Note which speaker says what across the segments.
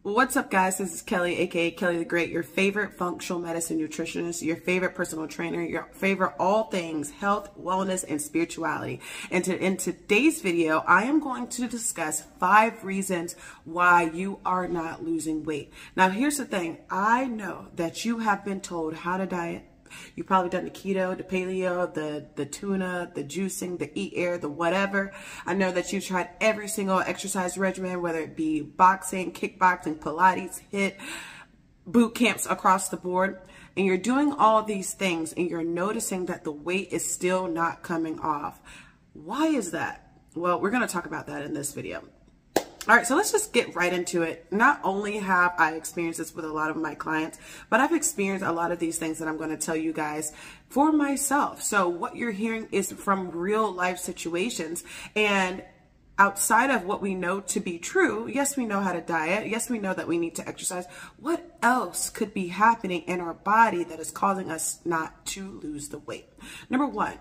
Speaker 1: What's up, guys? This is Kelly, aka Kelly the Great, your favorite functional medicine nutritionist, your favorite personal trainer, your favorite all things health, wellness, and spirituality. And in today's video, I am going to discuss 5 reasons why you are not losing weight. Now, here's the thing. I know that you have been told how to diet. You've probably done the keto, the paleo, the tuna, the juicing, the eat air, the whatever. I know that you've tried every single exercise regimen, whether it be boxing, kickboxing, Pilates, HIIT, boot camps across the board. And you're doing all these things and you're noticing that the weight is still not coming off. Why is that? Well, we're going to talk about that in this video. All right, so let's just get right into it. Not only have I experienced this with a lot of my clients, but I've experienced a lot of these things that I'm going to tell you guys for myself. So what you're hearing is from real life situations, and outside of what we know to be true, yes, we know how to diet. Yes, we know that we need to exercise. What else could be happening in our body that is causing us not to lose the weight? Number 1.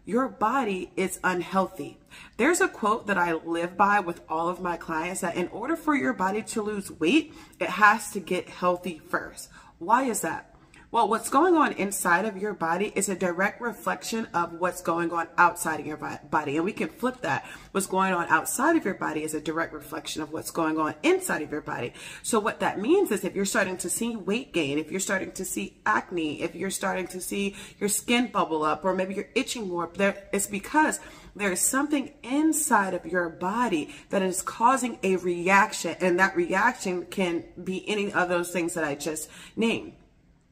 Speaker 1: Your body is unhealthy. There's a quote that I live by with all of my clients that in order for your body to lose weight, it has to get healthy first. Why is that? Well, what's going on inside of your body is a direct reflection of what's going on outside of your body. And we can flip that. What's going on outside of your body is a direct reflection of what's going on inside of your body. So what that means is if you're starting to see weight gain, if you're starting to see acne, if you're starting to see your skin bubble up, or maybe you're itching more, it's because there is something inside of your body that is causing a reaction. And that reaction can be any of those things that I just named.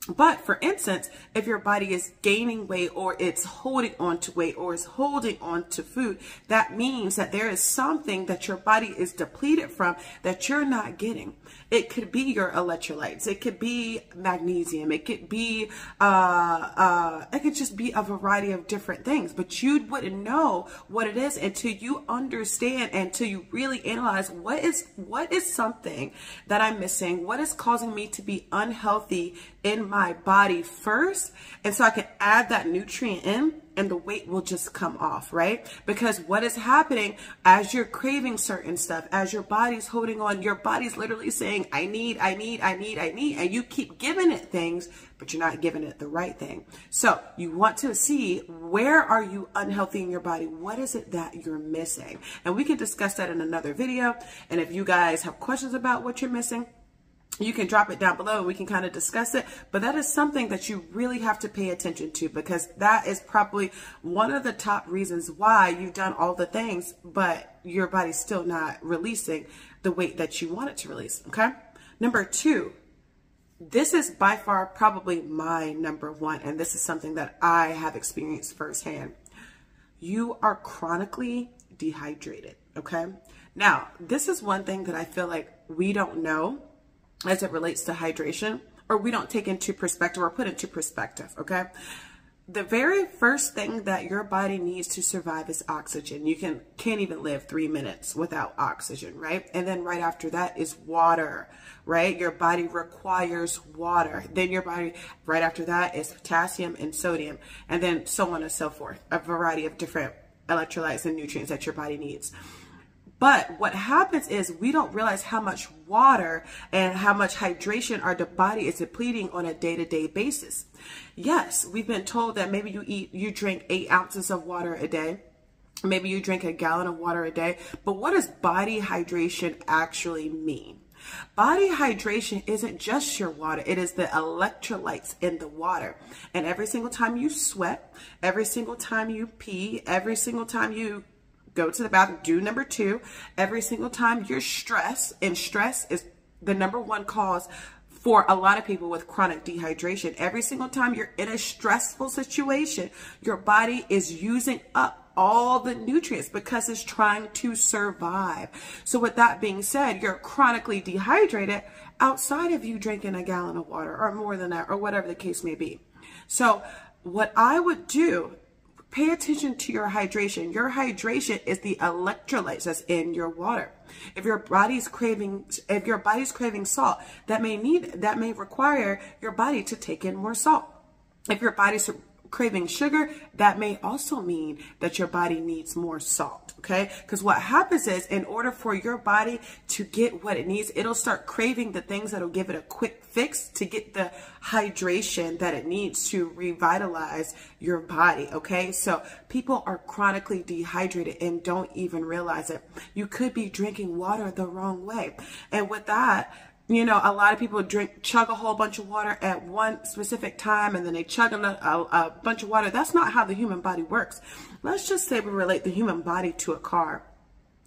Speaker 1: But for instance, if your body is gaining weight or it's holding on to weight or is holding on to food, that means that there is something that your body is depleted from that you're not getting. It could be your electrolytes. It could be magnesium. It could be, it could just be a variety of different things, but you wouldn't know what it is until you understand, until you really analyze what is something that I'm missing? What is causing me to be unhealthy in my body first, and so I can add that nutrient in and the weight will just come off, right? Because what is happening as you're craving certain stuff, as your body's holding on, your body's literally saying, I need, and you keep giving it things, but you're not giving it the right thing. So you want to see, where are you unhealthy in your body? What is it that you're missing? And we can discuss that in another video. And if you guys have questions about what you're missing, you can drop it down below and we can kind of discuss it. But that is something that you really have to pay attention to, because that is probably one of the top reasons why you've done all the things, but your body's still not releasing the weight that you want it to release, okay? Number 2, this is by far probably my number 1, and this is something that I have experienced firsthand. You are chronically dehydrated, okay? Now, this is one thing that I feel like we don't know as it relates to hydration, or we don't take into perspective or put into perspective, okay? The very first thing that your body needs to survive is oxygen. You can't even live 3 minutes without oxygen, right? And then right after that is water, right? Your body requires water. Then your body, right after that is potassium and sodium, and then so on and so forth, a variety of different electrolytes and nutrients that your body needs. But what happens is we don't realize how much water and how much hydration our body is depleting on a day-to-day basis. Yes, we've been told that maybe you drink 8 ounces of water a day. Maybe you drink a gallon of water a day. But what does body hydration actually mean? Body hydration isn't just your water. It is the electrolytes in the water. And every single time you sweat, every single time you pee, every single time you go to the bathroom, do number 2, every single time you're stressed, and stress is the number 1 cause for a lot of people with chronic dehydration. Every single time you're in a stressful situation, your body is using up all the nutrients because it's trying to survive. So with that being said, you're chronically dehydrated outside of you drinking a gallon of water or more than that, or whatever the case may be. So what I would do, pay attention to your hydration. Your hydration is the electrolytes that's in your water. If your body's craving salt, that may require your body to take in more salt. If your body's craving sugar, that may also mean that your body needs more salt, okay? Because what happens is, in order for your body to get what it needs, it'll start craving the things that'll give it a quick fix to get the hydration that it needs to revitalize your body, okay? So people are chronically dehydrated and don't even realize it. You could be drinking water the wrong way. And with that, you know, a lot of people chug a whole bunch of water at one specific time, and then they chug a bunch of water. That's not how the human body works. Let's just say we relate the human body to a car.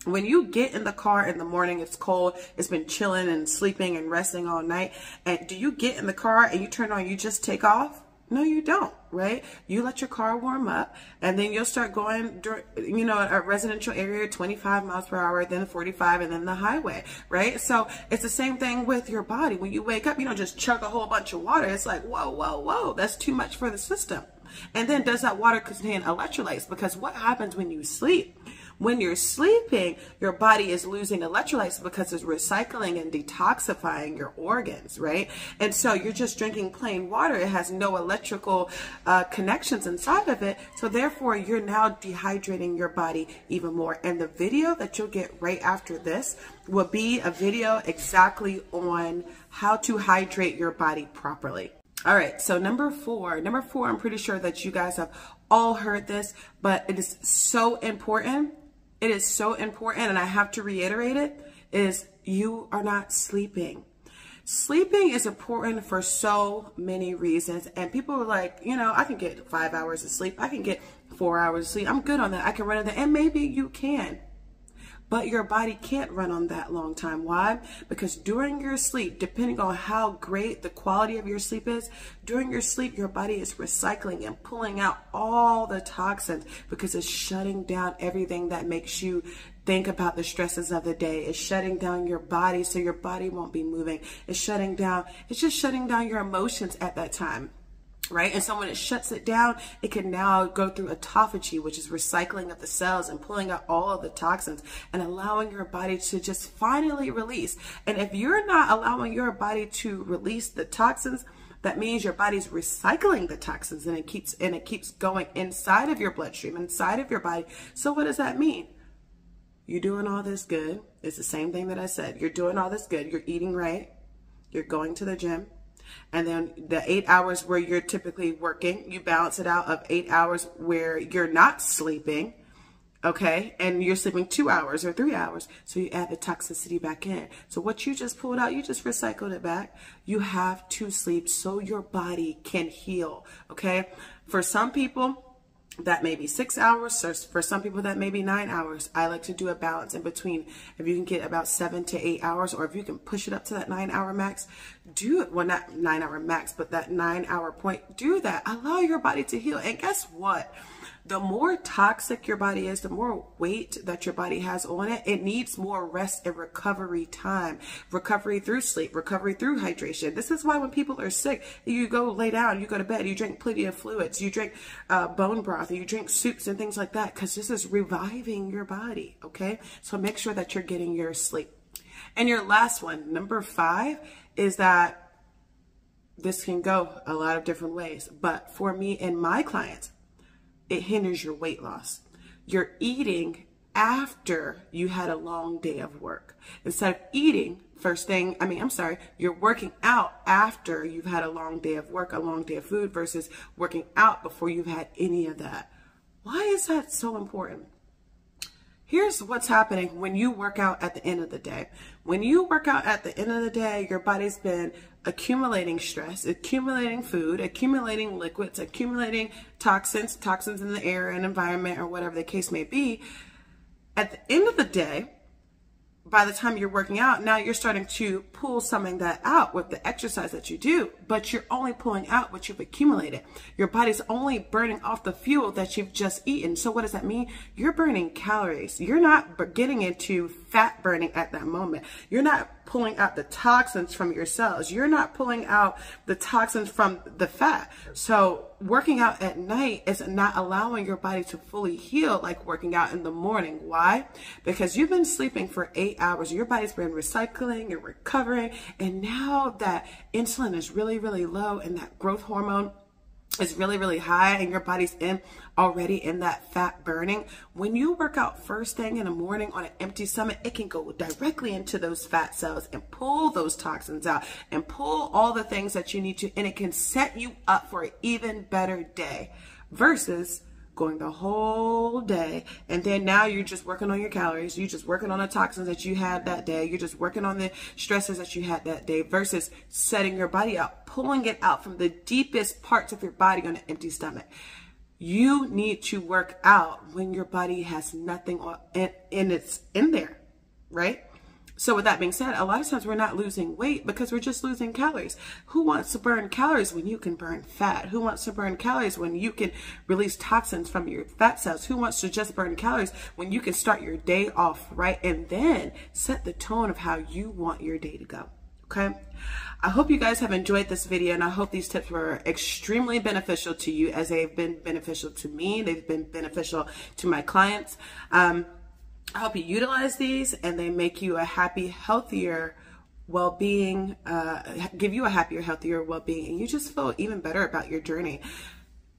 Speaker 1: When you get in the car in the morning, it's cold, it's been chilling and sleeping and resting all night. And do you get in the car and you turn on, you just take off? No, you don't, right? You let your car warm up, and then you'll start going, you know, a residential area, 25 miles per hour, then 45, and then the highway, right? So it's the same thing with your body. When you wake up, you don't just chug a whole bunch of water. It's like, whoa, whoa, whoa, that's too much for the system. And then does that water contain electrolytes? Because what happens when you sleep? When you're sleeping, your body is losing electrolytes because it's recycling and detoxifying your organs, right? And so you're just drinking plain water. It has no electrical connections inside of it. So therefore, you're now dehydrating your body even more. And the video that you'll get right after this will be a video exactly on how to hydrate your body properly. All right, so number four, I'm pretty sure that you guys have all heard this, but it is so important. It is so important, and I have to reiterate it, is you are not sleeping. Sleeping is important for so many reasons, and people are like, you know, I can get 5 hours of sleep. I can get 4 hours of sleep. I'm good on that. I can run on that, and maybe you can. But your body can't run on that long time. Why? Because during your sleep, depending on how great the quality of your sleep is, during your sleep, your body is recycling and pulling out all the toxins because it's shutting down everything that makes you think about the stresses of the day. It's shutting down your body so your body won't be moving. It's just shutting down your emotions at that time. Right? And so when it shuts it down, it can now go through autophagy, which is recycling of the cells and pulling out all of the toxins and allowing your body to just finally release. And if you're not allowing your body to release the toxins, that means your body's recycling the toxins, and it keeps going inside of your bloodstream, inside of your body. So what does that mean? You're doing all this good. It's the same thing that I said. You're doing all this good. You're eating right. You're going to the gym. And then the 8 hours where you're typically working, you balance it out of 8 hours where you're not sleeping, okay? And you're sleeping 2 hours or 3 hours. So you add the toxicity back in. So what you just pulled out, you just recycled it back. You have to sleep so your body can heal, okay? For some people, that may be 6 hours. So for some people, that may be 9 hours. I like to do a balance in between. If you can get about 7 to 8 hours, or if you can push it up to that 9 hour max, do it. Well, not 9 hour max, but that 9 hour point, do that. Allow your body to heal. And guess what? The more toxic your body is, the more weight that your body has on it, it needs more rest and recovery time. Recovery through sleep, recovery through hydration. This is why when people are sick, you go lay down, you go to bed, you drink plenty of fluids, you drink bone broth, you drink soups and things like that, because this is reviving your body, okay? So make sure that you're getting your sleep. And your last one, number 5, is that this can go a lot of different ways. But for me and my clients, it hinders your weight loss. You're eating after you had a long day of work. Instead of eating you're working out after you've had a long day of work, a long day of food, versus working out before you've had any of that. Why is that so important? Here's what's happening when you work out at the end of the day. When you work out at the end of the day, your body's been accumulating stress, accumulating food, accumulating liquids, accumulating toxins in the air and environment, or whatever the case may be. At the end of the day, by the time you're working out, now you're starting to pull some of that out with the exercise that you do, but you're only pulling out what you've accumulated. Your body's only burning off the fuel that you've just eaten. So what does that mean? You're burning calories. You're not getting into fat burning at that moment. You're not pulling out the toxins from your cells. You're not pulling out the toxins from the fat. So working out at night is not allowing your body to fully heal like working out in the morning. Why? Because you've been sleeping for 8 hours. Your body's been recycling and recovering. And now that insulin is really, really low, and that growth hormone is really, really high and your body's already in that fat burning, when you work out first thing in the morning on an empty stomach, it can go directly into those fat cells and pull those toxins out and pull all the things that you need to, and it can set you up for an even better day versus going the whole day and then now you're just working on your calories, you're just working on the toxins that you had that day, you're just working on the stresses that you had that day versus setting your body up, pulling it out from the deepest parts of your body on an empty stomach. You need to work out when your body has nothing and it's in there, right? So with that being said, a lot of times we're not losing weight because we're just losing calories. Who wants to burn calories when you can burn fat? Who wants to burn calories when you can release toxins from your fat cells? Who wants to just burn calories when you can start your day off right and then set the tone of how you want your day to go? Okay. I hope you guys have enjoyed this video, and I hope these tips were extremely beneficial to you as they've been beneficial to me. They've been beneficial to my clients. I hope you utilize these and they make you a happy, healthier well-being, give you a happier, healthier well-being, and you just feel even better about your journey.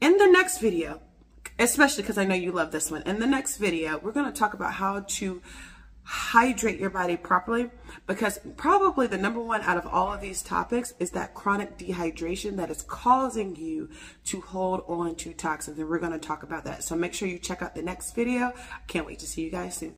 Speaker 1: In the next video, especially because I know you love this one, in the next video, we're going to talk about how to hydrate your body properly, because probably the number one out of all of these topics is that chronic dehydration that is causing you to hold on to toxins, and we're going to talk about that. So make sure you check out the next video. I can't wait to see you guys soon.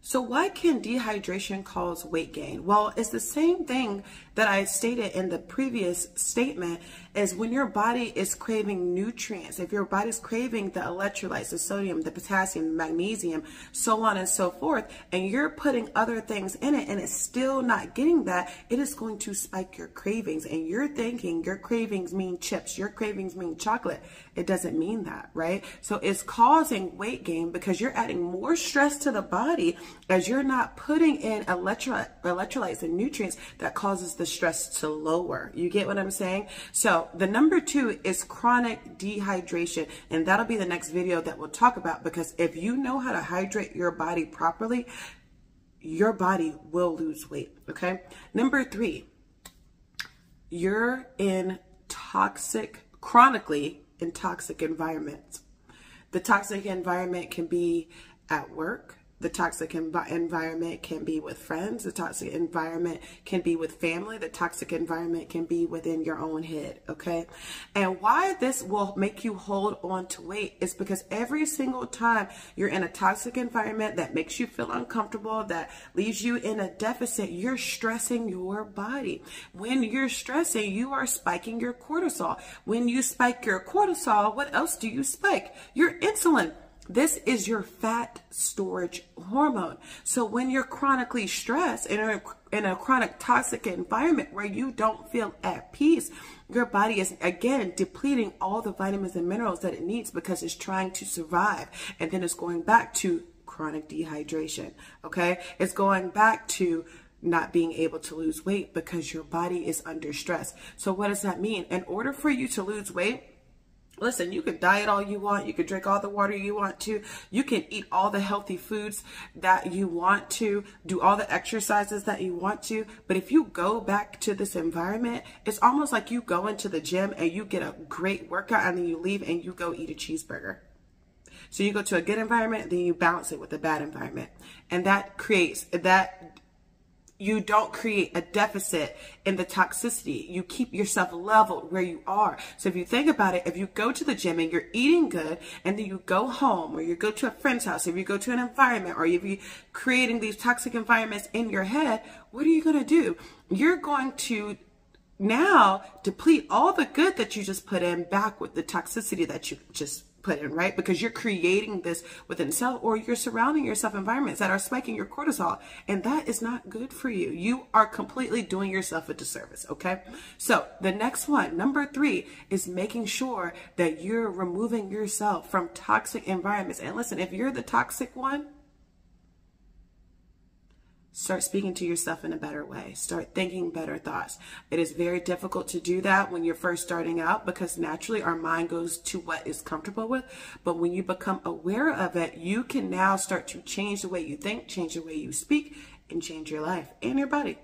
Speaker 1: So why can dehydration cause weight gain? Well, it's the same thing that I stated in the previous statement, is when your body is craving nutrients, if your body's craving the electrolytes, the sodium, the potassium, the magnesium, so on and so forth, and you're putting other things in it and it's still not getting that, it is going to spike your cravings. And you're thinking your cravings mean chips, your cravings mean chocolate. It doesn't mean that, right? So it's causing weight gain because you're adding more stress to the body as you're not putting in electrolytes and nutrients that causes the stress to lower. You get what I'm saying? So the number 2 is chronic dehydration, and that'll be the next video that we'll talk about, because if you know how to hydrate your body properly, your body will lose weight, okay? Number 3, you're in chronically in toxic environments. The toxic environment can be at work. The toxic environment can be with friends. The toxic environment can be with family. The toxic environment can be within your own head, okay? And why this will make you hold on to weight is because every single time you're in a toxic environment that makes you feel uncomfortable, that leaves you in a deficit, you're stressing your body. When you're stressing, you are spiking your cortisol. When you spike your cortisol, what else do you spike? Your insulin. This is your fat storage hormone. So when you're chronically stressed in a chronic toxic environment where you don't feel at peace, your body is again depleting all the vitamins and minerals that it needs because it's trying to survive. And then it's going back to chronic dehydration, okay? It's going back to not being able to lose weight because your body is under stress. So what does that mean? In order for you to lose weight, listen, you can diet all you want. You can drink all the water you want to. You can eat all the healthy foods that you want to, do all the exercises that you want to. But if you go back to this environment, it's almost like you go into the gym and you get a great workout and then you leave and you go eat a cheeseburger. So you go to a good environment, then you balance it with a bad environment. And that creates that. You don't create a deficit in the toxicity. You keep yourself leveled where you are. So if you think about it, if you go to the gym and you're eating good, and then you go home, or you go to a friend's house, if you go to an environment, or if you're creating these toxic environments in your head, what are you going to do? You're going to now deplete all the good that you just put in back with the toxicity that you just put in, right? Because you're creating this within self, or you're surrounding yourself environments that are spiking your cortisol, and that is not good for you. You are completely doing yourself a disservice, okay? So the next one, number 3, is making sure that you're removing yourself from toxic environments. And listen, if you're the toxic one, start speaking to yourself in a better way. Start thinking better thoughts. It is very difficult to do that when you're first starting out because naturally our mind goes to what is comfortable with. But when you become aware of it, you can now start to change the way you think, change the way you speak, and change your life and your body.